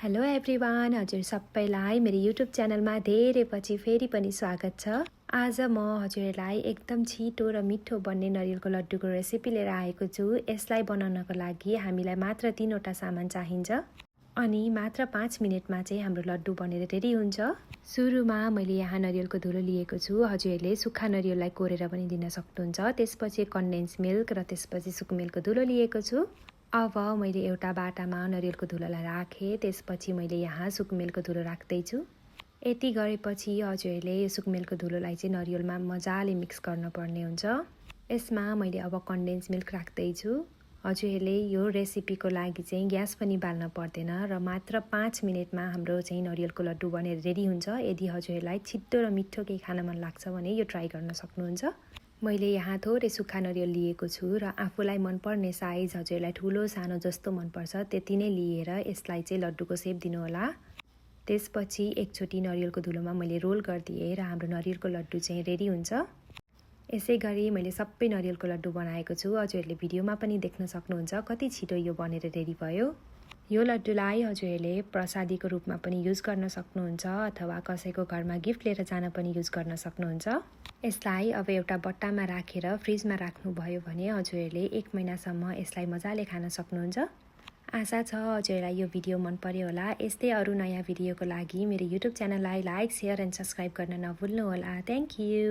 Hello everyone, हजुर सबैलाई मेरो युट्युब च्यानलमा धेरै पछि फेरि पनि स्वागत छ। आज म हजुरलाई एकदम छिटो र मिठो बन्ने नरिवलको लड्डुको रेसिपी लिएर आएको छु। यसलाई बनाउनको लागि हामीलाई मात्र 3वटा सामान चाहिन्छ अनि मात्र 5 मिनेटमा चाहिँ हाम्रो लड्डु बनेर रेडी हुन्छ। सुरुमा मैले यहाँ नरिवलको धुलो लिएको छु। हजुरहरूले सुक्खा नरिवललाई कोरेर पनि दिन सक्नुहुन्छ। त्यसपछि कन्डेन्स मिल्क र त्यसपछि सुकुमेलको धुलो लिएको छु। अब मैले एउटा बाटामा नरिवलको धुलोलाई राखेँ। त्यसपछि मैले यहाँ सुकुमेलको धुलो राख्दैछु। यति गरेपछि हजुरहरूले यो सुकुमेलको धुलोलाई चाहिँ नरिवलमा मजाले मिक्स गर्नुपर्ने हुन्छ। यसमा मैले अब कन्डेन्स मिल्क राख्दैछु। हजुरहरूले यो रेसिपीको लागि चाहिँ ग्यास पनि बाल्न पर्दैन र मात्र 5 मिनेटमा हाम्रो चाहिँ नरिवलको लड्डु बनेर रेडी हुन्छ। यदि हजुरहरूलाई छिटो र मिठो केही खान मन लाग्छ भने यो ट्राई गर्न सक्नुहुन्छ। मैले यहाँ थोरै सुक्खा नरिवल लिएको छु र आफूलाई मनपर्ने साइज हजुरलाई ठुलो सानो जस्तो मनपर्छ त्यति नै लिएर यसलाई चाहिँ लड्डुको सेप दिनुहोला। त्यसपछि एकचोटि नरिवलको धुलोमा मैले रोल गरिदिएँ र हाम्रो नरिवलको लड्डु चाहिँ रेडी हुन्छ। यसै गरी मैले सबै नरिवलको लड्डु बनाएको छु। हजुरहरूले भिडियोमा पनि देख्न सक्नुहुन्छ कति छिटो यो बनेर रेडी भयो। यो लड्डुलाई हजुरहरूले प्रसादीको रूपमा पनि युज गर्न सक्नुहुन्छ अथवा कसैको घरमा गिफ्ट लिएर जान पनि युज गर्न सक्नुहुन्छ। यसलाई अब एउटा बट्टामा राखेर फ्रिजमा राख्नुभयो भने हजुरहरूले 1 महिनासम्म यसलाई मजाले खान सक्नुहुन्छ। आशा छ हजुरहरूलाई यो भिडियो मन पर्यो होला। यस्तै अरू नयाँ भिडियोको लागि मेरो युट्युब च्यानललाई लाइक, सेयर एन्ड सब्सक्राइब गर्न नभुल्नुहोला। Thank you.